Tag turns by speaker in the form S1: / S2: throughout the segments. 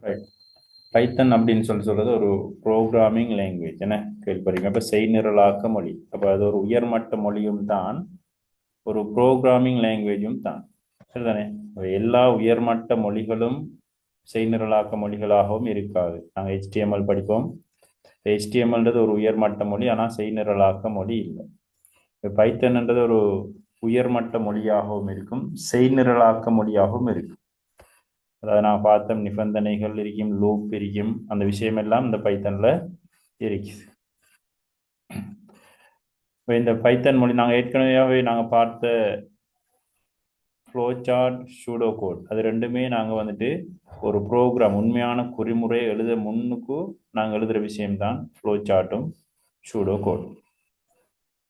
S1: Right. பைத்தன் அப்படின்னு சொல்றது ஒரு ப்ரோக்ராமிங் லாங்குவேஜ் என்ன கேள்விப்படுறீங்க. அப்போ செய்நிரலாக்க மொழி, அப்போ அது ஒரு உயர்மட்ட மொழியும் தான், ஒரு ப்ரோக்ராமிங் லாங்குவேஜும் தான். சரிதானே? எல்லா உயர்மட்ட மொழிகளும் செய்நிரலாக்க மொழிகளாகவும் இருக்காது. நாங்கள் HTML படிப்போம். HTMLன்றது ஒரு உயர்மட்ட மொழி, ஆனால் செய்நிரலாக்க மொழி இல்லை. பைத்தன்ன்றது ஒரு உயர்மட்ட மொழியாகவும் இருக்கும், செய்நிரலாக்க மொழியாகவும் இருக்கும். அதாவது நான் பார்த்த நிபந்தனைகள் இருக்கும், லூப் இருக்கும், அந்த விஷயம் எல்லாம் இந்த பைத்தன்ல இருக்குது. இந்த பைத்தன் மொழி நாங்கள் ஏற்கனவே நாங்கள் பார்த்த ஃப்ளோ சார்ட், சூடோ கோட், அது ரெண்டுமே நாங்கள் வந்துட்டு ஒரு ப்ரோக்ராம் உண்மையான குறிமுறை எழுத முன்னுக்கு நாங்கள் எழுதுகிற விஷயம்தான் ஃப்ளோ சார்ட்டும் சூடோ கோட்.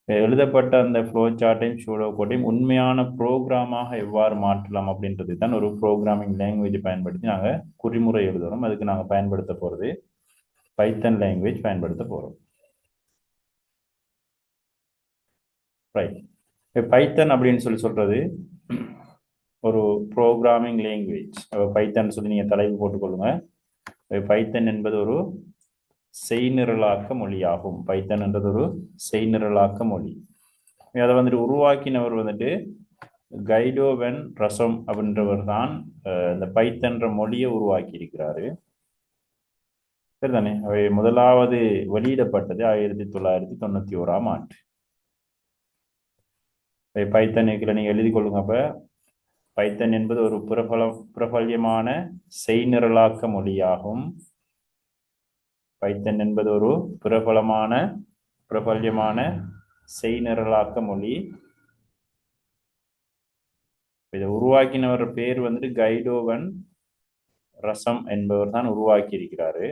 S1: எழுதப்பட்ட அந்த ஃப்ளோ சார்ட்டையும் சூடோ கோட்டையும் உண்மையான ப்ரோக்ராமாக எவ்வாறு மாற்றலாம் அப்படின்றது தான் ஒரு ப்ரோக்ராமிங் லாங்குவேஜ் பயன்படுத்தி நாங்கள் குறிமுறை எழுதுகிறோம். அதுக்கு நாங்கள் பயன்படுத்த போகிறது பைத்தன் லாங்குவேஜ் பயன்படுத்த போகிறோம். ரைட். பைத்தன் அப்படின்னு சொல்றது ஒரு ப்ரோக்ராமிங் லாங்குவேஜ். பைத்தன் சொல்லி நீங்கள் தலைப்பு போட்டுக்கொள்ளுங்க. பைத்தன் என்பது ஒரு செய்நிரலாக்க மொழியாகும். பைத்தன் என்றது ஒரு செய்நிரலாக்க மொழி. அதை வந்துட்டு உருவாக்கினவர் வந்துட்டு கைடோ வென் ரசம் அப்படின்றவர் தான் இந்த பைத்தன்ற மொழியை உருவாக்கி இருக்கிறாரு. சரிதானே? அவை முதலாவது வெளியிடப்பட்டது 1991ஆம் ஆண்டு. பைத்தனுக்குள்ள நீங்க எழுதி கொள்ளுங்க. அப்ப பைத்தன் என்பது ஒரு பிரபல்யமான செய்நிரலாக்க மொழியாகும். பைத்தன் என்பது ஒரு பிரபல்யமான செய்நிரலாக்க மொழி. இதை உருவாக்கினவர் பேர் வந்துட்டு கைடோவன் ரசம் என்பவர் தான் உருவாக்கி இருக்கிறாரு.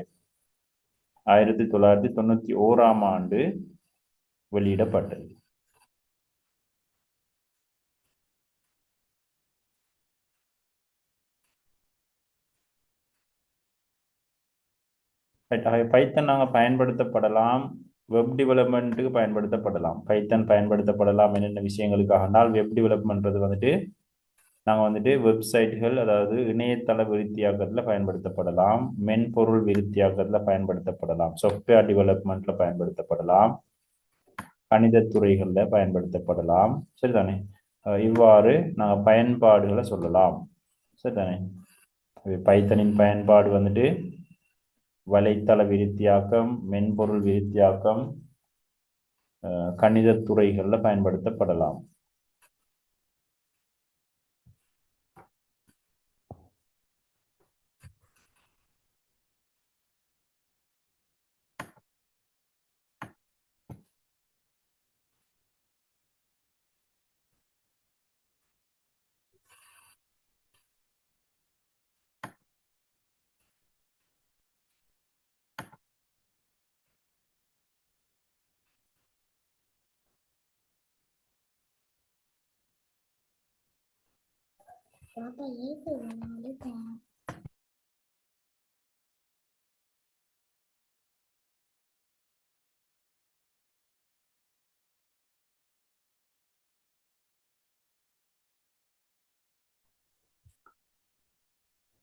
S1: 1991ஆம் ஆண்டு வெளியிடப்பட்டது. பைத்தன் நாங்கள் பயன்படுத்தப்படலாம், வெப் டெவலப்மெண்ட்டுக்கு பயன்படுத்தப்படலாம். பைத்தன் பயன்படுத்தப்படலாம் என்னென்ன விஷயங்களுக்காகனால், வெப் டெவலப்மெண்ட்றது வந்துட்டு நாங்கள் வந்துட்டு வெப்சைட்டுகள், அதாவது இணையதள விருத்தியாக்கத்தில் பயன்படுத்தப்படலாம், மென்பொருள் விருத்தியாக்கத்தில் பயன்படுத்தப்படலாம், சாஃப்ட்வேர் டெவலப்மெண்ட்டில் பயன்படுத்தப்படலாம், கணித துறைகளில் பயன்படுத்தப்படலாம். சரிதானே? இவ்வாறு நாங்கள் பயன்பாடுகளை சொல்லலாம். சரிதானே? பைத்தனின் பயன்பாடு வந்துட்டு வலைத்தள விருத்தியாக்கம், மென்பொருள் விருத்தியாக்கம், கணித துறைகளில் பயன்படுத்தப்படலாம்.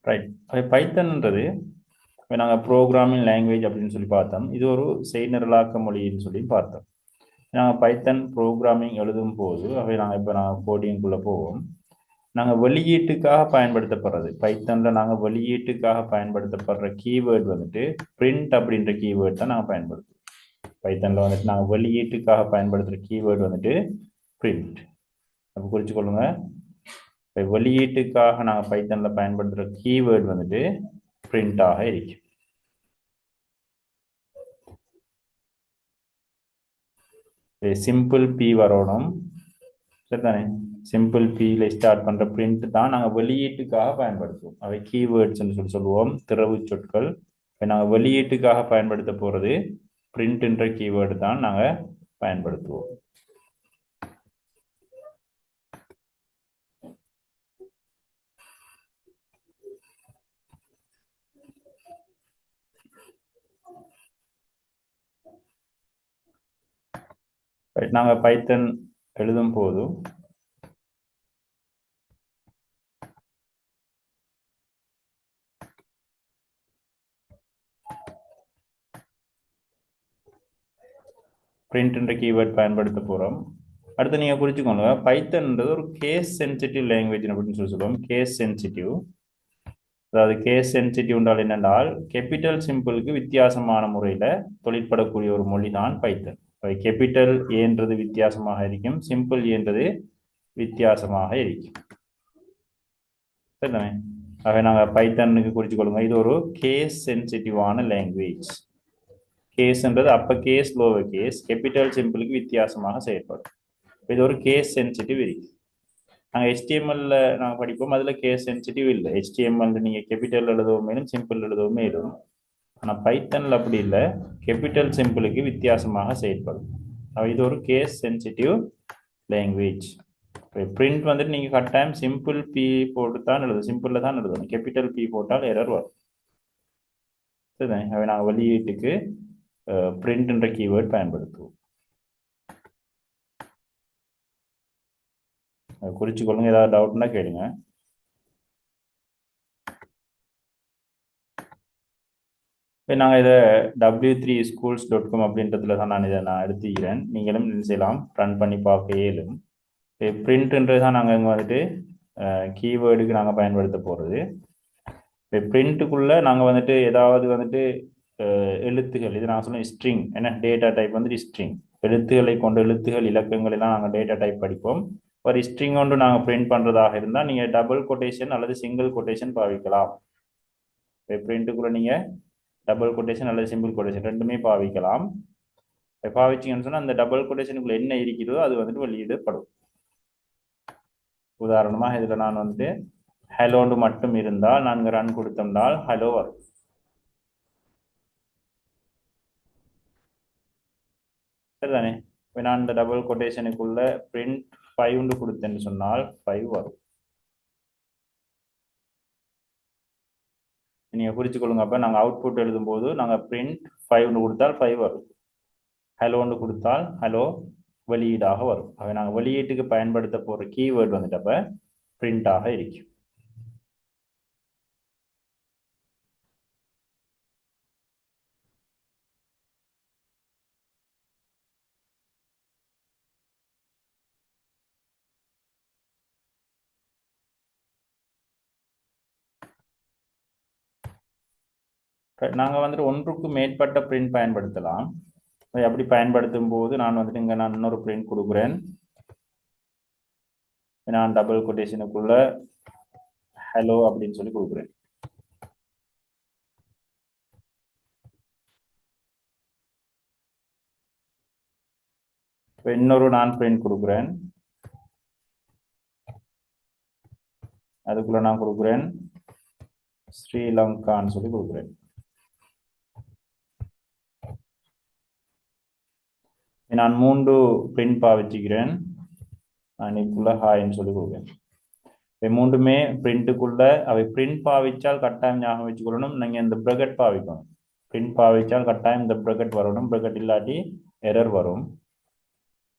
S1: ரைட். பைத்தன்ன்றது நாங்கள் ப்ரோக்ராமிங் லாங்குவேஜ் அப்படின்னு சொல்லி பார்த்தோம். இது ஒரு செய்நிரலாக்க மொழின்னு சொல்லி பார்த்தோம். நாங்கள் பைத்தன் ப்ரோக்ராமிங் எழுதும் போது நாங்கள் கோடிங்குள்ளே போவோம். நாங்கள் வெளியீட்டுக்காக பயன்படுத்தப்படுறது பைத்தனில், நாங்கள் வெளியீட்டுக்காக பயன்படுத்தப்படுற கீவேர்டு வந்துட்டு பிரிண்ட் அப்படின்ற கீவேர்டு தான் நாங்கள் பயன்படுத்துவோம். பைத்தனில் வந்துட்டு நாங்கள் வெளியீட்டுக்காக பயன்படுத்துகிற கீவேர்டு வந்துட்டு பிரிண்ட். அப்போ குறிச்சுக்கொள்ளுங்க. வெளியீட்டுக்காக நாங்கள் பைத்தனில் பயன்படுத்துகிற கீவேர்டு வந்துட்டு பிரிண்டாக இருக்கு. சிம்பிள் பி வரணும். சரிதானே? சிம்பிள் பியில் ஸ்டார்ட் பண்ணுற பிரிண்ட் தான் நாங்கள் வெளியீட்டுக்காக பயன்படுத்துவோம். அவை கீவேர்ட்ஸ்ன்னு சொல்லி சொல்லுவோம், திறவு சொற்கள். நாங்கள் வெளியீட்டுக்காக பயன்படுத்த போகிறது பிரிண்ட்ன்ற கீவேர்டு தான் நாங்கள் பயன்படுத்துவோம். நாங்கள் பைத்தன் எழுதும் போது பிரிண்ட்ன்ற கீவேர்ட் பயன்படுத்த போகிறோம். அடுத்து நீங்கள் குறிச்சுக்கோங்க, பைத்தன்ன்றது ஒரு கேஸ் சென்சிட்டிவ் லாங்குவேஜ் அப்படின்னு சொல்லுவோம். கேஸ் சென்சிட்டிவ், அதாவது கேஸ் சென்சிட்டிவ் என்றால் என்னென்றால் கேபிட்டல் சிம்பிளுக்கு வித்தியாசமான முறையில் தொழிற்படக்கூடிய ஒரு மொழி தான் பைத்தன். கேபிட்டல் ஏன்றது வித்தியாசமாக இருக்கும், சிம்பிள் ஏன்றது வித்தியாசமாக இருக்கும். சரிதானே? ஆக நாங்கள் பைத்தனுக்கு குறித்து கொள்ளுங்க, இது ஒரு கேஸ் சென்சிட்டிவான லாங்குவேஜ். கேஸ்ன்றது அப்ப கேஸ் லோவர் கேஸ், கேபிட்டல் சிம்பிளுக்கு வித்தியாசமாக செயல்படும். இது ஒரு கேஸ் சென்சிட்டிவ் இருக்கு. நாங்கள் HTML நாங்கள் படிப்போம், அதில் கேஸ் சென்சிட்டிவ் இல்லை. HTML நீங்கள் கேபிட்டல் எழுதவும் மேலும் சிம்பிள் எழுதவும் மேலும். ஆனால் பைத்தனில் அப்படி இல்லை, கேபிட்டல் சிம்பிளுக்கு வித்தியாசமாக செயல்படும். இது ஒரு கேஸ் சென்சிட்டிவ் லாங்குவேஜ். பிரிண்ட் வந்துட்டு நீங்கள் கட்டாயம் சிம்பிள் பி போட்டு தான் எழுதும், சிம்பிளில் தான் எழுதணும். கேபிட்டல் பி போட்டால் எரர் வரும். சரிதானே? அவை நாங்கள் வெளியீட்டுக்கு பிரிண்ட்ன்ற கீவேர்ட் பயன்படுத்துவோம். குறிச்சு கொள்ளுங்க, ஏதாவது டவுட்னா கேளுங்க. இப்போ நாங்கள் இதை w3schools.com அப்படின்றதுல தான் நான் இதை எடுத்துக்கிறேன். நீங்களும் செய்யலாம், ரன் பண்ணி பார்க்க இயலும். பிரிண்ட்ன்றது தான் நாங்கள் இங்கே வந்துட்டு கீவேர்டுக்கு நாங்கள் பயன்படுத்த போகிறது. இப்போ பிரிண்ட்டுக்குள்ளே நாங்கள் வந்துட்டு ஏதாவது வந்துட்டு எழுத்துகள், இது நான் சொன்ன ஸ்ட்ரிங், ஏன்னா டேட்டா டைப் வந்துட்டு ஸ்ட்ரிங், எழுத்துக்களை கொண்ட எழுத்துகள் இலக்கங்கள் எல்லாம் நாங்கள் டேட்டா டைப் படிப்போம். ஒரு ஸ்ட்ரிங் ஒன்று நாங்கள் பிரிண்ட் பண்ணுறதாக இருந்தால் நீங்கள் டபுள் கொட்டேஷன் அல்லது சிங்கிள் கொட்டேஷன் பாவிக்கலாம். இப்போ பிரிண்ட்டுக்குள்ளே நீங்கள் டபுள் கொட்டேஷன் அல்லது சிம்பிள் கொட்டேஷன் ரெண்டுமே பாவிக்கலாம். பாவிச்சிங்கன்னு சொன்னால் அந்த டபுள் கொட்டேஷனுக்குள்ளே என்ன இருக்கிறதோ அது வந்துட்டு வெளியிடப்படும். உதாரணமாக இதில் நான் வந்துட்டு ஹலோன்னு மட்டும் இருந்தால் நான் ரன் கொடுத்தோம்னால் ஹலோ வரும். சரிதானே? இப்போ நான் இந்த டபுள் கொட்டேஷனுக்குள்ள பிரிண்ட் 5 கொடுத்தேன்னு சொன்னால் 5 வரும். நீங்கள் குறிச்சு கொள்ளுங்க. அப்போ நாங்கள் அவுட்புட் எழுதும்போது நாங்கள் பிரிண்ட் 5 கொடுத்தால் 5 வரும், ஹலோன்னு கொடுத்தால் ஹலோ வெளியீடாக வரும். அவை நாங்கள் வெளியீட்டுக்கு பயன்படுத்த போகிற கீவேர்டு வந்துட்டு அப்போ பிரிண்டாக இருக்கும். நாங்கள் வந்துட்டு ஒன்றுக்கு மேற்பட்ட பிரிண்ட் பயன்படுத்தலாம். அப்படி பயன்படுத்தும் போது நான் வந்துட்டு இங்கே நான் இன்னொரு பிரிண்ட் கொடுக்குறேன். நான் டபுள் கொட்டேஷனுக்குள்ள ஹலோ அப்படின்னு சொல்லி கொடுக்குறேன். இன்னொரு நான் பிரிண்ட் கொடுக்குறேன், அதுக்குள்ள நான் கொடுக்குறேன் ஸ்ரீலங்கான்னு சொல்லி கொடுக்குறேன். நான் 3 பிரிண்ட் பாவிச்சுக்கிறேன், நான் இதுக்குள்ள ஹாய்ன்னு சொல்லி கொடுக்குறேன். இப்போ 3மே பிரிண்ட்டுக்குள்ள அவை பிரிண்ட் பாவிச்சால் கட்டாயம் ஞாபகம் வச்சுக்கொள்ளணும், நீங்கள் இந்த ப்ரக்கெட் பாவிக்கணும். பிரிண்ட் பாவிச்சால் கட்டாயம் இந்த ப்ரக்கெட் வரணும், ப்ரக்கெட் இல்லாட்டி எரர் வரும்.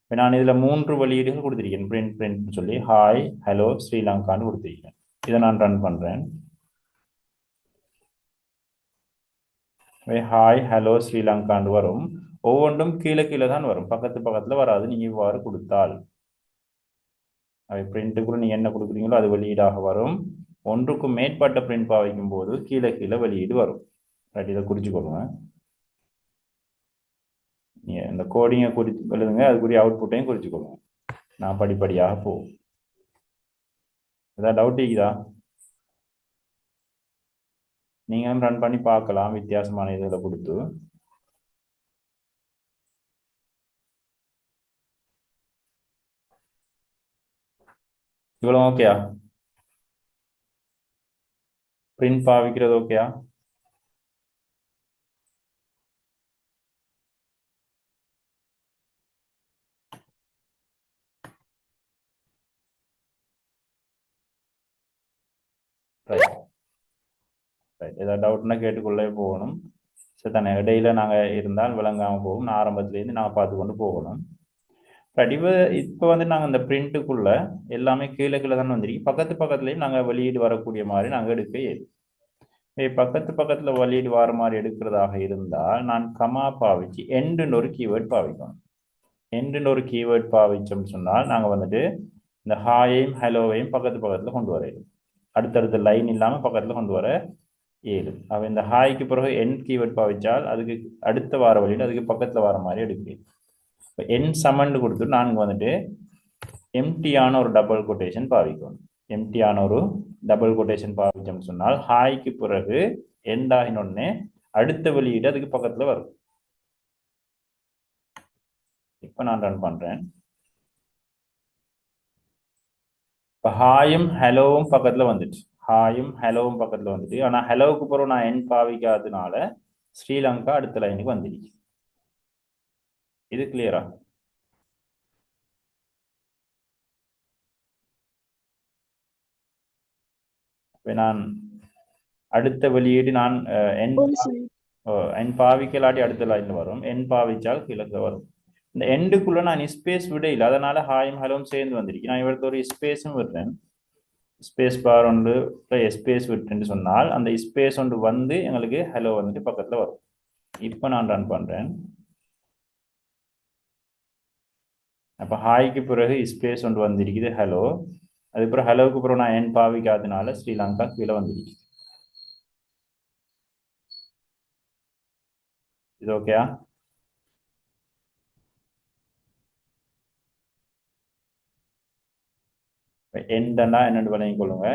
S1: இப்போ நான் இதில் 3 வெளியீடுகள் கொடுத்துருக்கேன், பிரிண்ட் பிரிண்ட்னு சொல்லி ஹாய் ஹலோ ஸ்ரீலங்கான்னு கொடுத்துருக்கேன். இதை நான் ரன் பண்ணுறேன். ஹாய் ஹலோ ஸ்ரீலங்கான்னு வரும். ஒவ்வொன்றும் கீழே கீழே தான் வரும், பக்கத்து பக்கத்தில் வராது. நீங்கள் இவ்வாறு கொடுத்தால் அவை பிரிண்ட்டுக்குள்ள நீங்கள் என்ன கொடுக்குறீங்களோ அது வெளியீடாக வரும். ஒன்றுக்கும் மேற்பட்ட பிரிண்ட் பாவிக்கும் போது கீழே கீழே வெளியீடு வரும். ரைட், இதை குறிச்சுக்கொள்ளுங்க. நீங்கள் இந்த கோடிங்கை குறித்து எழுதுங்க, அதுக்குரிய அவுட்புட்டையும் குறிச்சுக்கொள்ளுங்க. நான் படிப்படியாக போவோம். ஏதாவது டவுட் இருக்குதா? நீங்களும் ரன் பண்ணி பார்க்கலாம் வித்தியாசமான இதில் கொடுத்து. இவ்வளோ ஓகேயா? பிரிண்ட் பாவிக்கிறது ஓகேயா? ரைட் ரைட், ஏதாவது டவுட்னா கேட்டுக்குள்ளே போகணும். சரி தானே? இடையில நாங்கள் இருந்தால் விளங்காமல் போகும், நான் ஆரம்பத்துலேருந்து நாங்கள் பார்த்து கொண்டு போகணும். ரைட், இப்போ வந்து நாங்கள் இந்த பிரிண்ட்டுக்குள்ள எல்லாமே கீழே கீழே தானே வந்துருக்கு, பக்கத்து பக்கத்துலேயும் நாங்கள் வெளியீடு வரக்கூடிய மாதிரி நாங்கள் எடுக்க இயலும். பக்கத்து பக்கத்தில் வெளியீடு வர மாதிரி எடுக்கிறதாக இருந்தால் நான் கமா பாவிச்சு எண்டுன்னு ஒரு கீவேர்ட் பாவிக்கணும். எண்டுன்னு ஒரு கீவேர்ட் பாவிச்சோம்னு சொன்னால் நாங்கள் வந்துட்டு இந்த ஹாயையும் ஹலோவையும் பக்கத்து பக்கத்தில் கொண்டு வர இயலும். அடுத்தடுத்த லைன் இல்லாமல் பக்கத்தில் கொண்டு வர இயலும். அவ இந்த ஹாய்க்கு பிறகு என் கீவேர்ட் பாவிச்சால் அதுக்கு அடுத்த வார வழியில் அதுக்கு பக்கத்தில் வர மாதிரி எடுக்கிறேன். இப்போ என் சமண்டு கொடுத்து நாங்கள் வந்துட்டு எம்டியான ஒரு டபுள் கொட்டேஷன் பாவிக்கணும். எம்டியான ஒரு டபுள் கொட்டேஷன் பாவிச்சோம்னு சொன்னால் ஹாய்க்கு பிறகு எண்ட் ஆகினோடனே அடுத்த வெளியீடு அதுக்கு பக்கத்தில் வரும். இப்போ நான் ரன் பண்ணுறேன். இப்போ ஹாயும் ஹலோவும் பக்கத்தில் வந்துச்சு. ஹாயும் ஹலோவும் பக்கத்தில் வந்துட்டு, ஆனால் ஹலோவுக்கு பிறகு நான் என் பாவிக்காததுனால ஸ்ரீலங்கா அடுத்த லைனுக்கு வந்துடுச்சு. இது கிளியரா? நான் அடுத்த வெளியீடு நான் என் பாவிக்கலாட்டி அடுத்த லைன்ல வரும். என் பாவிச்சால் கீழே வரும். இந்த எண்டுக்குள்ள நான் ஸ்பேஸ் விட இல்லை, அதனால ஹாயும் ஹலோவும் சேர்ந்து வந்திருக்கு. நான் இவருக்கு ஒரு ஸ்பேஸும் விடுறேன். ஸ்பேஸ் பார் ஒன்று ஸ்பேஸ் விட்டுன்னு சொன்னால் அந்த ஸ்பேஸ் ஒன்று வந்து எங்களுக்கு ஹலோ வந்துட்டு பக்கத்தில் வரும். இப்போ நான் ரன் பண்ணுறேன். அப்போ ஹாய்க்கு பிறகு ஸ்பேஸ் ஒன்று வந்திருக்குது ஹலோ. அதுக்கப்புறம் ஹலோவுக்கு பிறகு நான் என் பாவிக்காதனால ஸ்ரீலங்கா கீழே வந்துருக்கு. இது ஓகேயா? எண்டா என்னென்னு விளங்கி கொள்ளுங்க.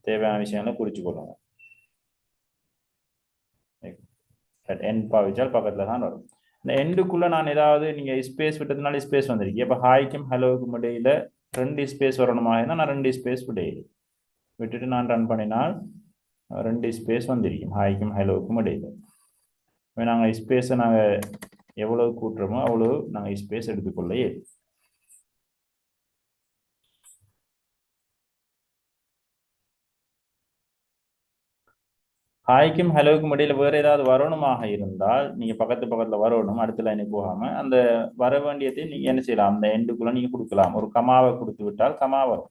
S1: தேவையான விஷயங்களை குறிச்சு கொள்ளுங்க. என் பாவிச்சால் பக்கத்தில் தான் வரும். இந்த எண்டுக்குள்ள நான் ஏதாவது நீங்க ஸ்பேஸ் விட்டதுனால ஸ்பேஸ் வந்திருக்கு. இப்போ ஹாய்க்கும் ஹலோவுக்கும் இடையில 2 ஸ்பேஸ் வரணுமா? நான் 2 ஸ்பேஸ் விட்டுட்டு நான் ரன் பண்ணினால் 2 ஸ்பேஸ் வந்திருக்கும் ஹாய்க்கும் ஹலோவுக்கும் இடையில. நாங்கள் ஸ்பேஸை நாங்கள் எவ்வளவு கூட்டுறோமோ அவ்வளவு நாங்கள் ஸ்பேஸ் எடுத்துக்கொள்ளையே. ஹாய்க்கும் ஹலோவுக்கும் இடையில வேற ஏதாவது வரணுமாக இருந்தால் நீங்க பக்கத்துல வரணும், அடுத்த லைனுக்கு போகாம அந்த வர வேண்டியதை நீங்க என்ன செய்யலாம், அந்த எண்டுக்குள்ள நீங்க கொடுக்கலாம். ஒரு கமாவை கொடுத்து விட்டால் கமா வரும்.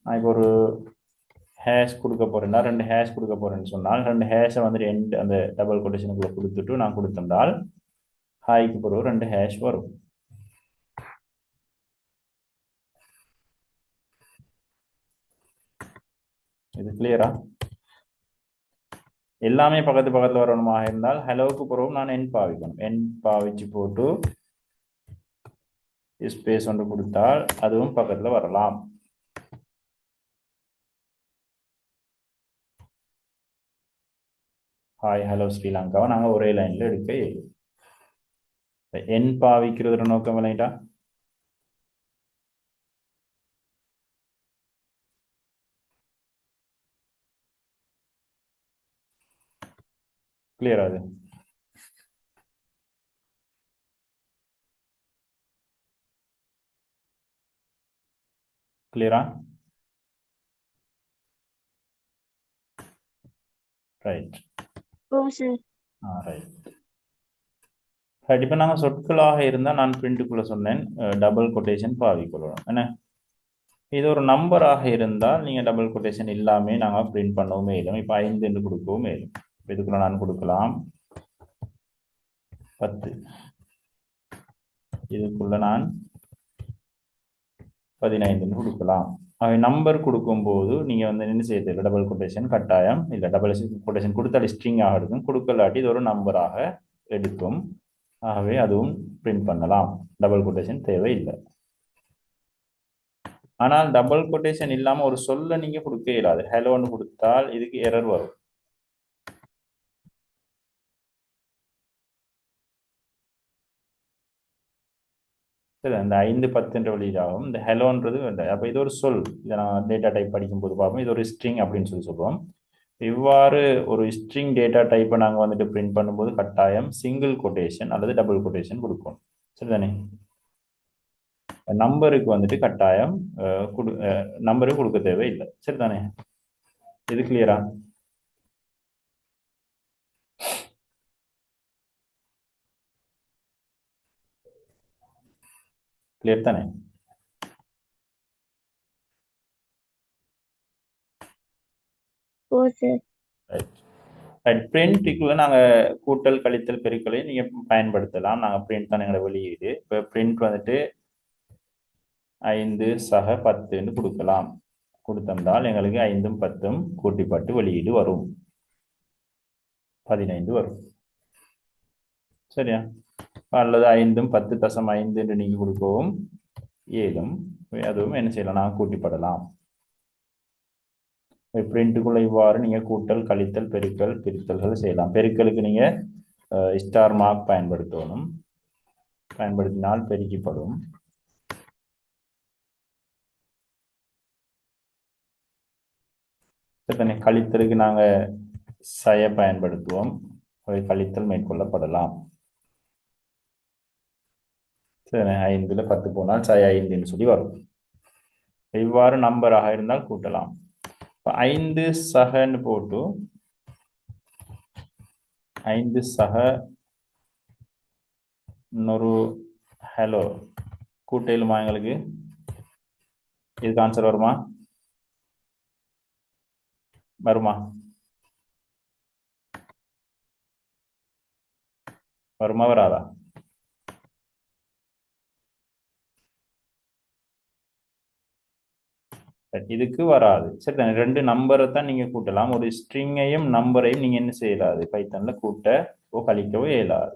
S1: நான் இப்போ ஒரு ஹேஷ் கொடுக்க போறேன்னா 2 ஹேஷ் கொடுக்க போறேன்னு சொன்னால் 2 ஹேஷை வந்துட்டு எண்ட் அந்த டபுள் கொட்டேஷனுக்குள்ள கொடுத்துட்டு நான் கொடுத்திருந்தால் ஹாய்க்கு பிறகு 2 ஹேஷ் வரும். இது கிளியரா? எல்லாமே பக்கத்துல வரணுமாக இருந்தால் ஹலோவுக்கு பிறகு நான் என் பாவிக்கணும். என் பாவிச்சு போட்டு ஸ்பேஸ் ஒன்று கொடுத்தால் அதுவும் பக்கத்துல வரலாம். ஹாய் ஹலோ ஸ்ரீலங்காவை நாங்கள் ஒரே லைன்ல எடுக்க இயலும். என் பாவிக்கிறது நோக்கம் இல்லைட்டா? கிளியரா? அது கிளியரா? ரைட். ரைட். இப்போ நாங்கள் சொற்களாக இருந்தால் நான் பிரிண்ட்டுக்குள்ள சொன்னேன் டபுள் கொட்டேஷன் பாவிக்கொள்ளணும். என்ன இது ஒரு நம்பராக இருந்தால் நீங்கள் டபுள் கொட்டேஷன் இல்லாமல் நாங்கள் பிரிண்ட் பண்ணவும் மேலும். இப்போ 5 என்று கொடுக்கவும் மேலும். இதுக்குள்ள நான் கொடுக்கலாம் 10. இதுக்குள்ள நான் 15 கொடுக்கலாம். அவை நம்பர் கொடுக்கும்போது நீங்கள் வந்து என்ன செய்ய தேவை, டபுள் கொட்டேஷன் கட்டாயம் இல்லை. டபுள் கொட்டேஷன் கொடுத்தால் ஸ்ட்ரிங்காக இருக்கும், கொடுக்கலாட்டி இது ஒரு நம்பராக எடுக்கும். ஆகவே அதுவும் பிரிண்ட் பண்ணலாம், டபுள் கொட்டேஷன் தேவையில்லை. ஆனால் டபுள் கொட்டேஷன் இல்லாமல் ஒரு சொல்ல நீங்க கொடுக்க இயலாது. ஹலோன்னு கொடுத்தால் இதுக்கு எரர் வரும். சரி, அந்த 5, 10 வெளியிடாகும். இந்த ஹெலோன்றது அப்போ இது ஒரு சொல். இதை நான் டேட்டா டைப் படிக்கும்போது பார்ப்போம். இது ஒரு ஸ்ட்ரிங் அப்படின்னு சொல்லுவோம். இவ்வாறு ஒரு ஸ்ட்ரிங் டேட்டா டைப்பை நாங்கள் வந்துட்டு பிரிண்ட் பண்ணும்போது கட்டாயம் சிங்கிள் கொட்டேஷன் அல்லது டபுள் கொட்டேஷன் கொடுக்கும். சரிதானே? நம்பருக்கு வந்துட்டு கட்டாயம் நம்பருக்கு கொடுக்க தேவையில்லை. சரிதானே? இது கிளியரா? கிளியர் தானே? பிரிண்ட்டுக்குள்ள நாங்கள் கூட்டல் கழித்தல் பெருக்கலை நீங்கள் பயன்படுத்தலாம். நாங்கள் பிரிண்ட் தான் எங்களோட வெளியீடு. இப்போ பிரிண்ட் வந்துட்டு 5 சக 10ன்னு கொடுக்கலாம். கொடுத்திருந்தால் எங்களுக்கு 5ம் 10ம் கூட்டிப்பட்டு வெளியீடு வரும், 15 வரும். சரியா? அல்லது 5ம் 10.5 என்று நீங்கள் கொடுக்கவும் 7ம் அதுவும் என்ன செய்யலாம், நான் கூட்டிப்படலாம். பிரிண்ட்டுக்குள்ள இவ்வாறு நீங்க கூட்டல் கழித்தல் பெருக்கல் பிரித்தல்கள் செய்யலாம். பெருக்கலுக்கு நீங்க ஸ்டார் மார்க் பயன்படுத்தணும். பயன்படுத்தினால் பெருக்கிப்படும். கழித்தலுக்கு நாங்க சய பயன்படுத்துவோம். கழித்தல் மேற்கொள்ளப்படலாம். சரி, 5ல 10 போனால் சய 5ன்னு சொல்லி வரும். இவ்வாறு நம்பராக இருந்தால் கூட்டலாம். 5 சகன்னு போட்டு 5 சக இன்னொரு ஹலோ கூட்டையிலுமா? எங்களுக்கு இதுக்கு ஆன்சர் வருமா? வருமா? வருமா வராதா? இதுக்கு வராது. சரி தானே, 2 நம்பரை தான் நீங்க கூட்டலாம். ஒரு ஸ்ட்ரிங்கையும் நம்பரையும் நீங்க என்ன செய்யலாது, பைத்தன்ல கூட்டவோ கழிக்கவோ இயலாது.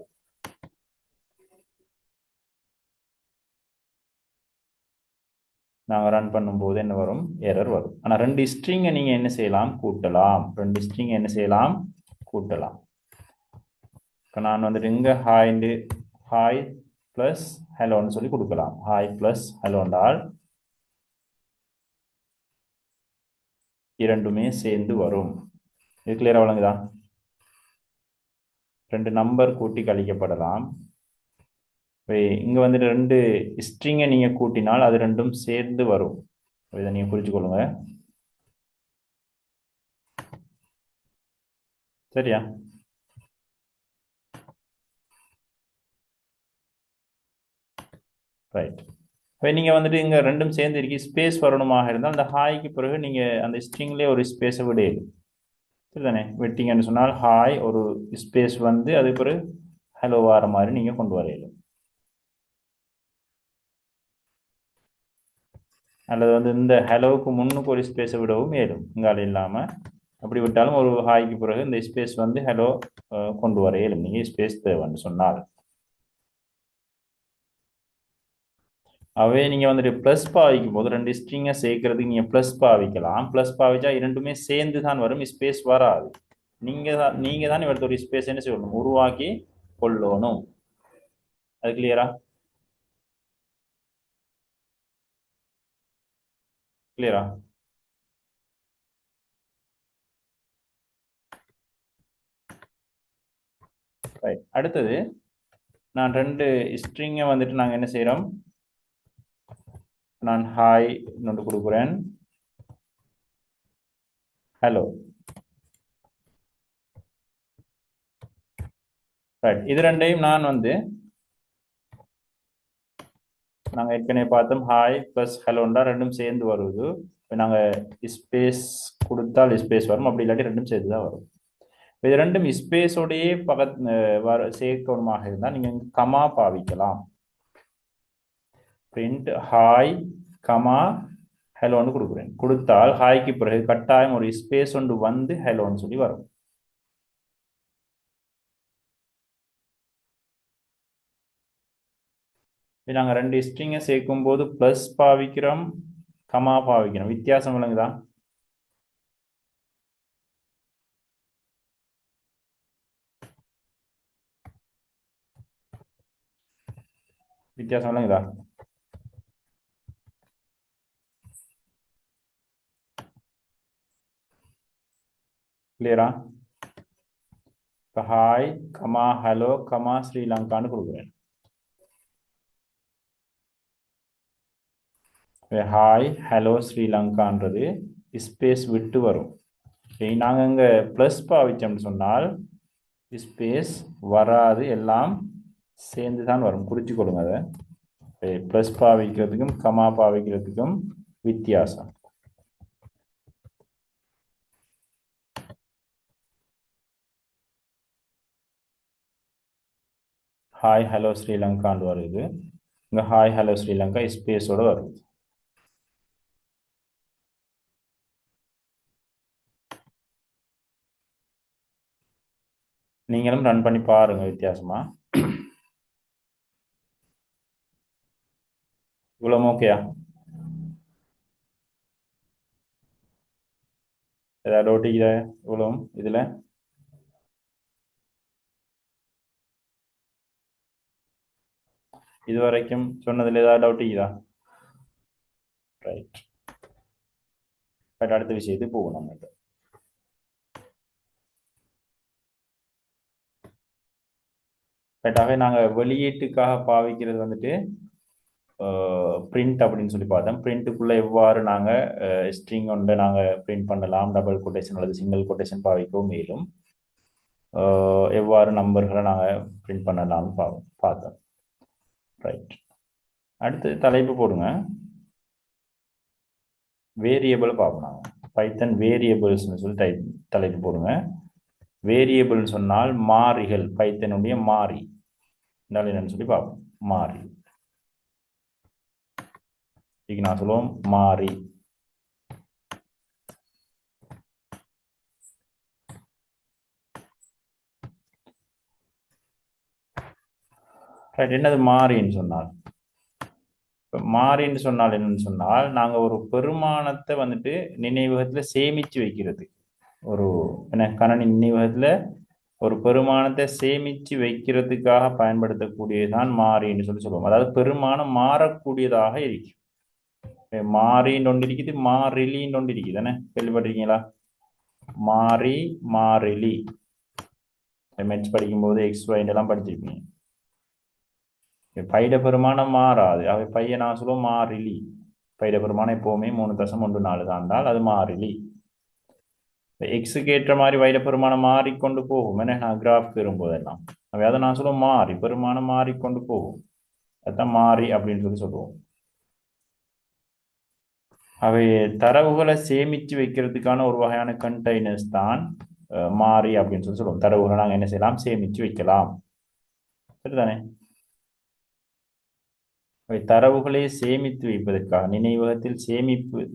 S1: நாங்க ரன் பண்ணும்போது என்ன வரும், எரர் வரும். ஆனா 2 ஸ்ட்ரிங்கை நீங்க என்ன செய்யலாம், கூட்டலாம். 2 ஸ்ட்ரிங்கை என்ன செய்யலாம், கூட்டலாம். இப்போ நான் வந்துட்டு இங்க ஹாய் பிளஸ் ஹலோன்னு சொல்லி கொடுக்கலாம். ஹாய் பிளஸ் ஹலோண்டால் இரண்டுமே சேர்ந்து வரும். இது கிளியரா வழங்குதா? 2 நம்பர் கூட்டி கழிக்கப்படலாம். இங்க வந்துட்டு 2 ஸ்ட்ரிங்கை நீங்க கூட்டினால் அது ரெண்டும் சேர்ந்து வரும். இதை நீங்க புரிஞ்சுக்கொள்ளுங்க. சரியா? ரைட். இப்போ நீங்க வந்துட்டு இங்க ரெண்டும் சேர்ந்து இருக்கு, ஸ்பேஸ் வரணுமாக இருந்தால் அந்த ஹாய்க்கு பிறகு நீங்க அந்த ஸ்ட்ரிங்லேயே ஒரு ஸ்பேஸை விடையிடும். சரிதானே? விட்டீங்கன்னு சொன்னால் ஹாய் ஒரு ஸ்பேஸ் வந்து அது பிறகு ஹலோ வர மாதிரி நீங்க கொண்டு வரையிடும். அல்லது வந்து இந்த ஹலோவுக்கு முன்னுக்கு ஒரு ஸ்பேஸை விடவும் ஏடும். இங்கால இல்லாம அப்படி விட்டாலும் ஒரு ஹாய்க்கு பிறகு இந்த ஸ்பேஸ் வந்து ஹலோ கொண்டு வர இயலும், நீங்க ஸ்பேஸ் தேவைன்னு சொன்னால். அவே நீங்க வந்துட்டு பிளஸ் பாவிக்கும் போது 2 ஸ்ட்ரிங்கை சேர்க்கறதுக்கு நீங்க பிளஸ் பாவிக்கலாம். பிளஸ் பாவிச்சா இரண்டுமே சேர்ந்து தான் வரும், ஸ்பேஸ் வராது. நீங்க தான் இவரது ஒரு ஸ்பேஸ் என்ன செய்யணும், உருவாக்கி கொள்ளணும். அது கிளியரா? கிளியரா? ரைட். அடுத்தது நான் 2 ஸ்ட்ரிங்கை வந்துட்டு நாங்க என்ன செய்யறோம், நான் ஹாய் நோட்டு கொடுக்குறேன், ஹலோ. ரைட். இது ரெண்டையும் நான் வந்து நாங்க ஏற்கனவே பார்த்தோம், ஹாய் பிளஸ் ஹலோண்டா ரெண்டும் சேர்ந்து வருது. நாங்க ஸ்பேஸ் கொடுத்தால் ஸ்பேஸ் வரும், அப்படி இல்லாட்டி ரெண்டும் சேர்த்து தான் வரும். இது ரெண்டும் ஸ்பேஸோடையே சேர்க்கணுமாக இருந்தால் நீங்க கமா பாவிக்கலாம். பிரிண்ட் ஹாய் கமா ஹலோன்னு கொடுக்குறேன். கொடுத்தால் ஹாய்க்கு பிறகு கட்டாயம் ஒரு ஸ்பேஸ் ஒன்று வந்து ஹலோன்னு சொல்லி வரும். நாங்க 2 ஸ்ட்ரிங்கை சேர்க்கும் போது பிளஸ் பாவிக்கிறோம், கமா பாவிக்கிறோம். வித்தியாசம் விளங்குதா? வித்தியாசம் விளங்குதா? கிளியரா? ஹாய் கமா ஹலோ கமா ஸ்ரீலங்கான்னு கொடுக்குறேன். ஹாய் ஹலோ ஸ்ரீலங்கான்றது ஸ்பேஸ் விட்டு வரும். நாங்கள் இங்கே ப்ளஸ் பாவிச்சோம்னு சொன்னால் ஸ்பேஸ் வராது, எல்லாம் சேர்ந்து தான் வரும். குறிச்சு கொள்ளுங்க அதை. ப்ளஸ் பாவிக்கிறதுக்கும் கமா பாவிக்கிறதுக்கும் வித்தியாசம். ஹாய் ஹலோ ஸ்ரீலங்கான்னு வருது. இங்கே ஹாய் ஹலோ ஸ்ரீலங்கா ஸ்பேஸோட வருது. நீங்களும் ரன் பண்ணி பாருங்க வித்தியாசமா. இவ்வளோ ஓகேயா? ஏதாவது டவுட் இருக்குதா இவ்வளோ இதில்? இது வரைக்கும் சொன்னதில் ஏதாவது டவுட் இருக்குதா? ரைட். பட் அடுத்த விஷயத்துக்கு போகணும் நம்மகிட்ட. ரைட்டாகவே நாங்கள் வெளியீட்டுக்காக பாவிக்கிறது வந்துட்டு பிரிண்ட் அப்படின்னு சொல்லி பார்த்தோம். பிரிண்ட்டுக்குள்ளே எவ்வாறு நாங்கள் ஸ்ட்ரிங் ஒன்றை நாங்கள் பிரிண்ட் பண்ணலாம், டபுள் கொட்டேஷன் அல்லது சிங்கிள் கொட்டேஷன் பாவிக்கவும் மேலும் எவ்வாறு நம்பர்களை நாங்கள் பிரிண்ட் பண்ணலாம்னு பார்த்தோம். ரைட். அடுத்து தலைப்பு போடுங்க. வேரியபிள் பார்க்கணும். பைத்தன் வேரியபிள்ஸ்னு சொல்லி தலைப்பு போடுங்க. வேரியபிள் சொன்னால் மாறிகள், பைத்தனுடைய மாறி என்னன்னு சொல்லி பார்ப்போம். மாறி இதுக்கு நான் சொல்லுவோம் மாறி. ரைட். என்னது மாறின்னு சொன்னால்? மாறின்னு சொன்னால் என்னன்னு சொன்னால் நாங்கள் ஒரு பெருமானத்தை வந்துட்டு நினைவகத்தில் சேமித்து வைக்கிறது. ஒரு என்ன கணனி நினைவகத்தில் ஒரு பெருமானத்தை சேமித்து வைக்கிறதுக்காக பயன்படுத்தக்கூடியதுதான் மாறின்னு சொல்லி சொல்லுவோம். அதாவது பெருமானம் மாறக்கூடியதாக இருக்கு. மாறின்னு ஒன்று இருக்குது, மாறிலின்னு ஒன்று இருக்குது தானே, கேள்விப்பட்டிருக்கீங்களா? மாறி மாறிலி மெட்ஸ் படிக்கும்போது எக்ஸ் எல்லாம் படிச்சிருப்பீங்க. பைட பெருமானம் மாறாது. அவை பைய நான் சொல்லுவோம் மாறிலி. பைட பெருமானம் எப்போவுமே 3.14 தான், அது மாறிலி. எக்ஸுக்கு ஏற்ற மாதிரி வைட பெருமானம் மாறிக்கொண்டு போகும். என்ன நான் கிராஃப் பெறும்போதெல்லாம் அவை அதை நான் சொல்லுவோம் மாறி பெருமானம் மாறிக்கொண்டு போகும். அதுதான் மாறி அப்படின்னு சொல்லி சொல்லுவோம். அவை தரவுகளை சேமித்து வைக்கிறதுக்கான ஒரு வகையான கண்டெய்னர்ஸ் தான் மாறி அப்படின்னு சொல்லி சொல்லுவோம். தரவுகளை நாங்கள் என்ன செய்யலாம்? சேமித்து வைக்கலாம். சரிதானே? அவை தரவுகளை சேமித்து வைப்பதற்காக நினைவகத்தில்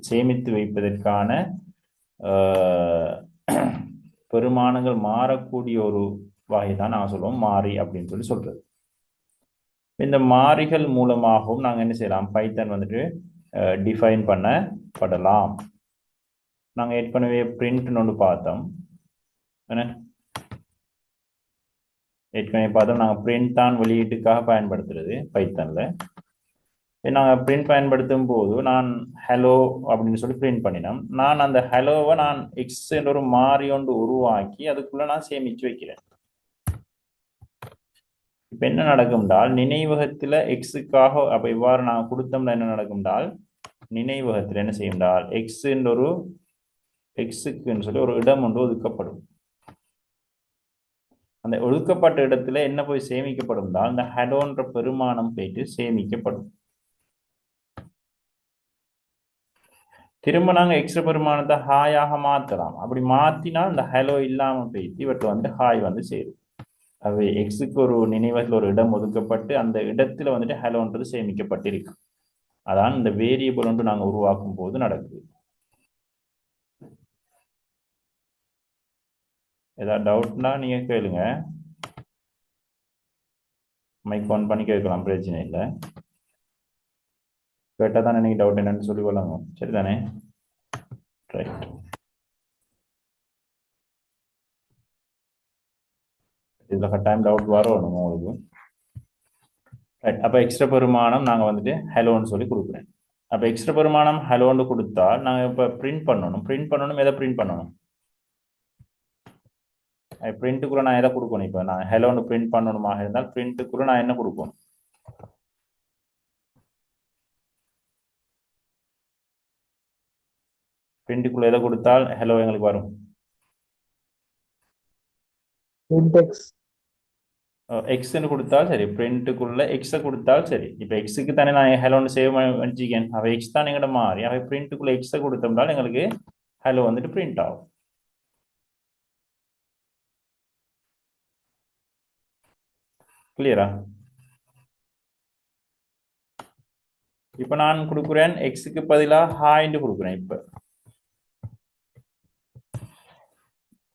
S1: சேமித்து வைப்பதற்கான பெருமானங்கள் மாறக்கூடிய ஒரு வகை தான் நான் சொல்லுவோம் மாறி அப்படின்னு சொல்லி சொல்றது. இந்த மாறிகள் மூலமாகவும் நாங்கள் என்ன செய்யலாம்? பைத்தன் வந்துட்டு டிஃபைன் பண்ணப்படலாம். நாங்கள் ஏற்கனவே பிரிண்ட்னு ஒன்று பார்த்தோம். ஏற்கனவே பார்த்தோம் நாங்கள் பிரிண்ட் தான் வெளியீட்டுக்காக பயன்படுத்துறது பைத்தனில். நாங்கள் பிரிண்ட் பயன்படுத்தும் போது நான் ஹலோ அப்படின்னு சொல்லி பிரிண்ட் பண்ணினோம். நான் அந்த ஹலோவை நான் எக்ஸ் என்ற ஒரு மாறி ஒன்று உருவாக்கி அதுக்குள்ள நான் சேமித்து வைக்கிறேன். இப்போ என்ன நடக்கும்டால் நினைவகத்தில் எக்ஸுக்காக அப்போ இவ்வாறு நான் கொடுத்தோம்னா என்ன நடக்கும்டால் நினைவகத்தில் என்ன செய்யும்டால் எக்ஸுக்குன்னு சொல்லி ஒரு இடம் ஒன்று ஒதுக்கப்படும். அந்த ஒதுக்கப்பட்ட இடத்துல என்ன போய் சேமிக்கப்படும் தான் இந்த ஹலோன்ற பெருமானம் போயிட்டு சேமிக்கப்படும். திரும்ப நாங்கள் எக்ஸ்ட்ரா பெருமானத்தை ஹாயாக மாற்றலாம். அப்படி மாற்றினால் இந்த ஹலோ இல்லாமல் போயிட்டு இவற்றை வந்து ஹாய் வந்து சேரும். அவை எக்ஸுக்கு ஒரு நினைவகத்தில் ஒரு இடம் ஒதுக்கப்பட்டு அந்த இடத்துல வந்துட்டு ஹலோன்றது சேமிக்கப்பட்டிருக்கு. அதான் இந்த வேரியபிள் ஒன்று நாங்கள் உருவாக்கும் போது நடக்குது. ஏதாவது டவுட்னா நீங்க கேளுங்க. மைக் ஆன் பண்ணி கேட்கலாம், பிரச்சனை இல்லை. கேட்டால் தான் எனக்கு டவுட் என்னன்னு சொல்லி கொள்ளாங்க. சரிதானே? ரைட். இதில் கட்டாயம் டவுட் வரும் உங்களுக்கு. ரைட். அப்போ எக்ஸ்ட்ரா பெருமானம் நாங்கள் வந்துட்டு ஹலோன்னு சொல்லி கொடுக்குறேன். அப்போ எக்ஸ்ட்ரா பெருமானம் ஹலோன்னு கொடுத்தா நாங்கள் இப்போ பிரிண்ட் பண்ணணும். எதை பிரிண்ட் பண்ணணும்? பிரிண்ட்டுக்குள்ள நான் எதை கொடுக்கணும்? இப்போ நான் ஹலோன்னு பிரிண்ட் பண்ணணுமாக இருந்தால் பிரிண்ட்டுக்குள்ள நான் என்ன கொடுக்கணும்? பிரிண்ட்டுக்குள்ள எதை கொடுத்தால் ஹலோ எங்களுக்கு வரும்? எக்ஸ்ன்னு கொடுத்தால் சரி, பிரிண்ட்டுக்குள்ள எக்ஸை கொடுத்தால் சரி. இப்போ எக்ஸுக்கு தானே நான் ஹலோன்னு சேவ் வச்சுக்கேன். அவ எக்ஸ் தான் எங்கிட்ட மாறி அவை பிரிண்ட்டுக்குள்ள எக்ஸை கொடுத்தோம்னால எங்களுக்கு ஹலோ வந்துட்டு பிரிண்ட் ஆகும். கிளியரா? இப்போ நான் கொடுக்குறேன் எக்ஸுக்கு பதிலாக ஹாய்ன்னு கொடுக்குறேன். இப்போ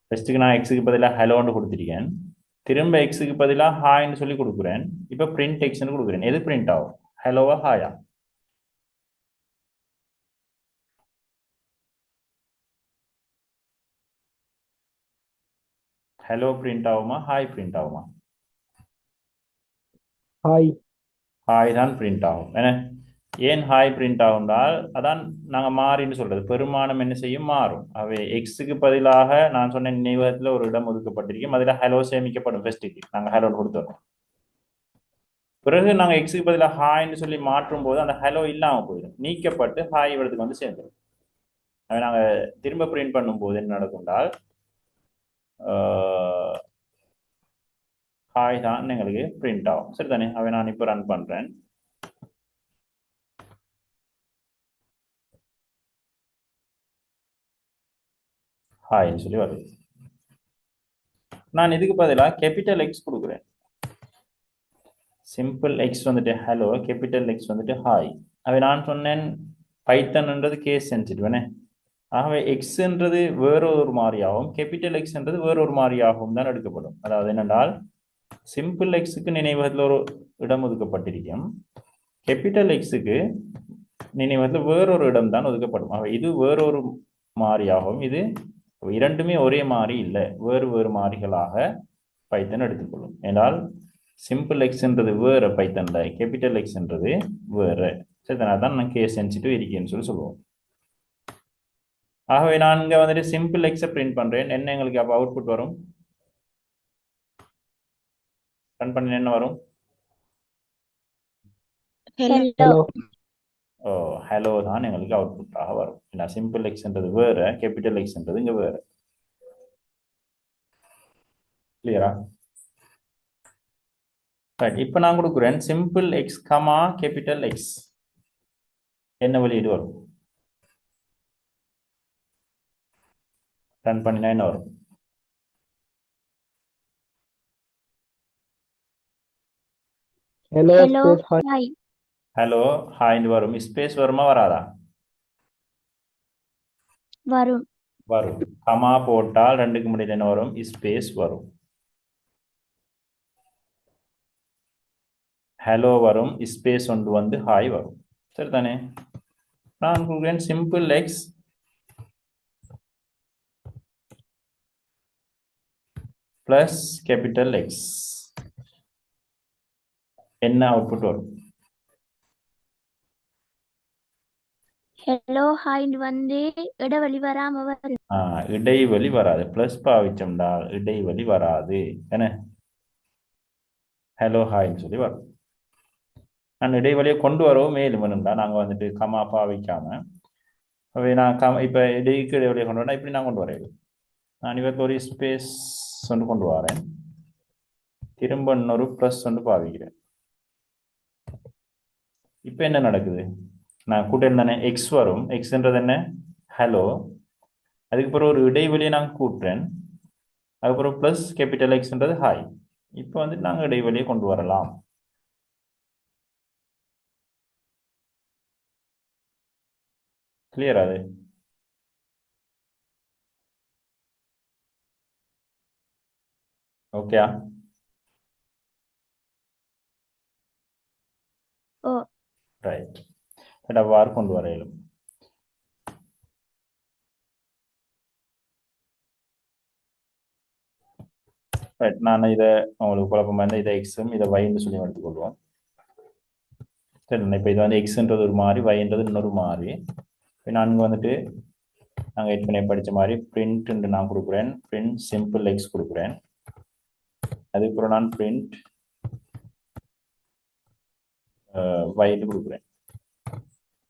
S1: ஃபர்ஸ்ட்டுக்கு நான் எக்ஸுக்கு பதிலாக ஹலோன்னு கொடுத்துருக்கேன். திரும்ப எக்ஸுக்கு பதிலாக ஹாய்ன்னு சொல்லி கொடுக்குறேன். இப்போ பிரிண்ட் எக்ஸ்ன்னு கொடுக்குறேன். எது பிரிண்ட் ஆகும், ஹலோவா ஹாயா? ஹலோ பிரிண்ட் ஆகுமா, ஹாய் பிரிண்ட் ஆகுமா?
S2: ஹாய்.
S1: ஹாய் தான் பிரிண்ட் ஆகும். ஏன் ஹாய் பிரிண்ட் ஆகும்னால் அதான் நாங்கள் மாறின்னு சொல்றது. பெருமானம் என்ன செய்யும், மாறும். அவை எக்ஸுக்கு பதிலாக நான் சொன்ன நினைவகத்தில் ஒரு இடம் ஒதுக்கப்பட்டிருக்கும், அதில் ஹலோ சேமிக்கப்படும். ஃபர்ஸ்ட்டுக்கு நாங்கள் ஹலோ கொடுத்துறோம். பிறகு நாங்கள் எக்ஸுக்கு பதிலாக ஹாய்ன்னு சொல்லி மாற்றும் போது அந்த ஹலோ இல்லாமல் போயிடும், நீக்கப்பட்டு ஹாய் இடத்துக்கு வந்து சேர்ந்துடும். அவை நாங்கள் திரும்ப பிரிண்ட் பண்ணும்போது என்ன நடக்கும்னால் ஹாய் தான் எங்களுக்கு பிரிண்ட் ஆகும். சரிதானே? அவை நான் இப்போ ரன் பண்ணுறேன். ஹாய்ன்னு சொல்லி வருது. நான் இதுக்கு பதிலாக கேபிட்டல் எக்ஸ் கொடுக்குறேன். சிம்பிள் எக்ஸ் வந்துட்டு ஹலோ, கேபிட்டல் எக்ஸ் வந்துட்டு ஹாய். அவை நான் சொன்னேன் பைத்தன்ன்றது கேஸ் சென்சிட்டிவ்னே. ஆகவே எக்ஸ்ன்றது வேறொரு மாதிரியாகவும் கேபிட்டல் எக்ஸ்ன்றது வேறொரு மாதிரியாகவும் தான் எடுக்கப்படும். அதாவது என்னென்றால் சிம்பிள் எக்ஸுக்கு நினைவகத்தில் ஒரு இடம் ஒதுக்கப்பட்டிருக்கும், கேபிட்டல் எக்ஸுக்கு நினைவகத்தில் வேறொரு இடம் தான் ஒதுக்கப்படும். ஆகவே இது வேறொரு மாறியாகவும் இது இரண்டுமே ஒரே மாதிரி இல்லை, வேறு வேறு மாறிகளாக பைத்தன் எடுத்துக்கொள்ளும். என்றால் சிம்பிள் எக்ஸ்ன்றது வேற பைத்தன்ல, கேபிட்டல் எக்ஸ்ன்றது வேற. சரி, அதான் நான் கேஸ் சென்சிட்டிவ் இருக்கேன்னு சொல்லி சொல்லுவோம். ஆகவே நான் இங்க வந்துட்டு சிம்பிள் எக்ஸை பிரிண்ட் பண்றேன். என்ன எங்களுக்கு அப்போ அவுட்புட் வரும், ரன் பண்ண என்ன வரும்?
S2: ஹலோ.
S1: ஓ, ஹலோ தான் எங்களுக்கு அவுட்புட்டாக வரும். ஏன்னா சிம்பிள் எக்ஸ்ன்றது வேற, கேபிட்டல் எக்ஸ்ன்றது இங்க வேற. கிளியரா? ரைட். இப்போ நான் கொடுக்குறேன் simple X comma capital X, என்ன வெளியீடு வரும்? ரன் பண்ணினா என்ன வரும்?
S2: Hello space hi.
S1: ஹலோ ஹாய்ன்னு வரும். ஸ்பேஸ் வருமா வராதா?
S3: வரும்.
S1: வரும். கமா போட்டால் ரெண்டுக்கு முடியல என்ன வரும், ஸ்பேஸ் வரும். ஹலோ வரும், ஸ்பேஸ் ஒன்று வந்து ஹாய் வரும். சரிதானே? நான் கொடுக்குறேன் simple X plus capital X, என்ன அவுட்புட் வரும்?
S3: ஹலோ ஹாய் வந்து இடைவெளி வராம வரும்.
S1: இடைவெளி வராது. பிளஸ் பாவிச்சோம்னா இடைவெளி வராது. என்ன ஹலோ ஹாய்ன்னு சொல்லி வரும். நான் இடைவெளியை கொண்டு வரவும் மேலும் வேணும்டா, நாங்கள் வந்துட்டு கமா பாவிக்காம. அவை நான் இப்போ இடைக்கு இடைவெளியை கொண்டு வரேன், இப்படி நான் கொண்டு வரேன். நான் இவருக்கு ஒரு ஸ்பேஸ் ஒன்று கொண்டு வரேன், திரும்ப இன்னொரு ப்ளஸ் ஒன்று பாவிக்கிறேன். இப்போ என்ன நடக்குது, நான் கூட்டம் தானே எக்ஸ் வரும். எக்ஸ்ன்றது என்ன, ஹலோ. அதுக்கப்புறம் ஒரு இடைவெளியை நான் கூட்டுறேன், அதுக்கப்புறம் ப்ளஸ் கேபிட்டல் எக்ஸ்ன்றது ஹாய். இப்போ வந்து நாங்கள் இடைவெளியை கொண்டு வரலாம். கிளியர் அது? ஓகே.
S3: ஓ
S1: ரைட். அவ்வாறு கொண்டு வர இயலும். ரைட். நான் இதை உங்களுக்கு குழப்பமா இருந்தால் இதை எக்ஸும் இதை வைன்னு சொல்லி எடுத்துக்கொள்வோம். சரி, இப்போ இது வந்து எக்ஸ்ன்றது ஒரு மாதிரி, வைன்றது இன்னொரு மாதிரி. இப்போ நான் இங்கே வந்துட்டு நாங்கள் ஏற்கனவே படித்த மாதிரி பிரிண்ட் நான் கொடுக்குறேன், பிரிண்ட் சிம்பிள் எக்ஸ் கொடுக்குறேன். அதுக்கப்புறம் நான் பிரிண்ட் வைன்னு கொடுக்குறேன்.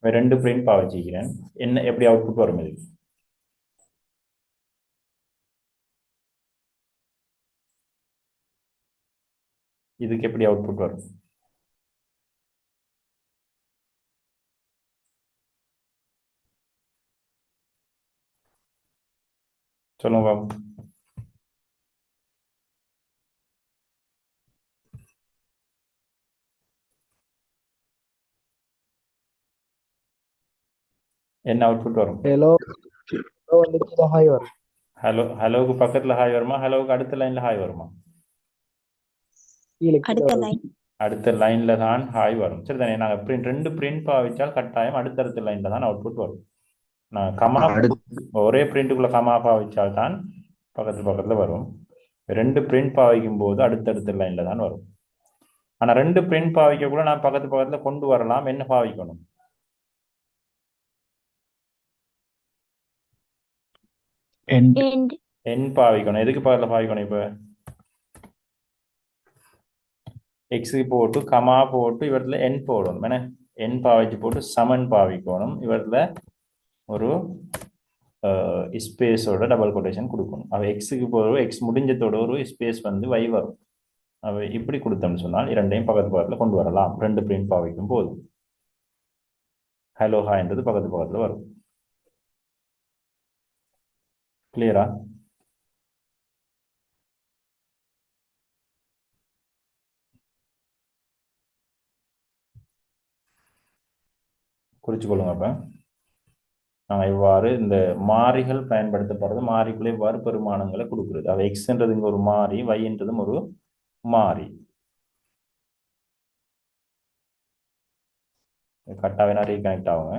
S1: ரெண்டு பிரிண்ட் பாவச்சிக்கிறேன். என்ன எப்படி அவுட்புட் வரும் இதுக்கு? இதுக்கு எப்படி அவுட்புட் வரும்? சொல்லுங்க பாபு. என்ன அவுட்புட் வரும்?
S2: hello வந்து கீழே ஹாய் வரும்.
S1: ஹலோவுக்கு பக்கத்துல ஹாய் வருமா, ஹலோவுக்கு அடுத்த லைன்ல ஹாய் வருமா?
S2: கீழே
S4: அடுத்த
S2: வரும்.
S4: லைன்
S1: அடுத்த லைன்ல தான் ஹாய் வரும். சரிதானே? நாங்கள் ரெண்டு பிரிண்ட் பாவிச்சால் கட்டாயம் அடுத்தடுத்த லைன்ல தான் அவுட்புட் வரும். நான் கமா ஒரே பிரிண்ட்டுக்குள்ள கமா பாவிச்சால் தான் பக்கத்துல வரும். ரெண்டு பிரிண்ட் பாவிக்கும் போது அடுத்தடுத்த லைன்ல தான் வரும். ஆனா ரெண்டு பிரிண்ட் பாவிக்க கூட நான் பக்கத்துல கொண்டு வரலாம். என்ன பாவிக்கணும்?
S3: end
S1: என் பாவிக்கணும். எதுக்கு பக்கத்துல பாவிக்கணும்? இப்ப எக்ஸுக்கு போட்டு கமா போட்டு இவரத்துல என் போடணும். என்ன என் பாவிச்சு போட்டு சமன் பாவிக்கணும். இவரத்துல ஒரு ஸ்பேஸோட டபுள் கொட்டேஷன் கொடுக்கணும். அவ எக்ஸுக்கு போகிற எக்ஸ் முடிஞ்சதோட ஒரு ஸ்பேஸ் வந்து y வரும். அவ இப்படி கொடுத்தோம்னு சொன்னால் இரண்டையும் பக்கத்துல கொண்டு வரலாம். ரெண்டு பிரிண்ட் பாவிக்கும் போது ஹலோ ஹாய்ன்றது பக்கத்துல வரும். கிளியரா? குறிச்சுக்கொள்ளுங்க. அப்ப நாங்கள் இவ்வாறு இந்த மாறிகள் பயன்படுத்தப்படுறது, மாறிக்குள்ளே இவ்வாறு பெருமானங்களை கொடுக்குறது. அவ எக்ஸ்ன்றது இங்க ஒரு மாறி, வைன்றதும் ஒரு மாறி. கட்டாவே ரீகனெக்ட் ஆகுங்க.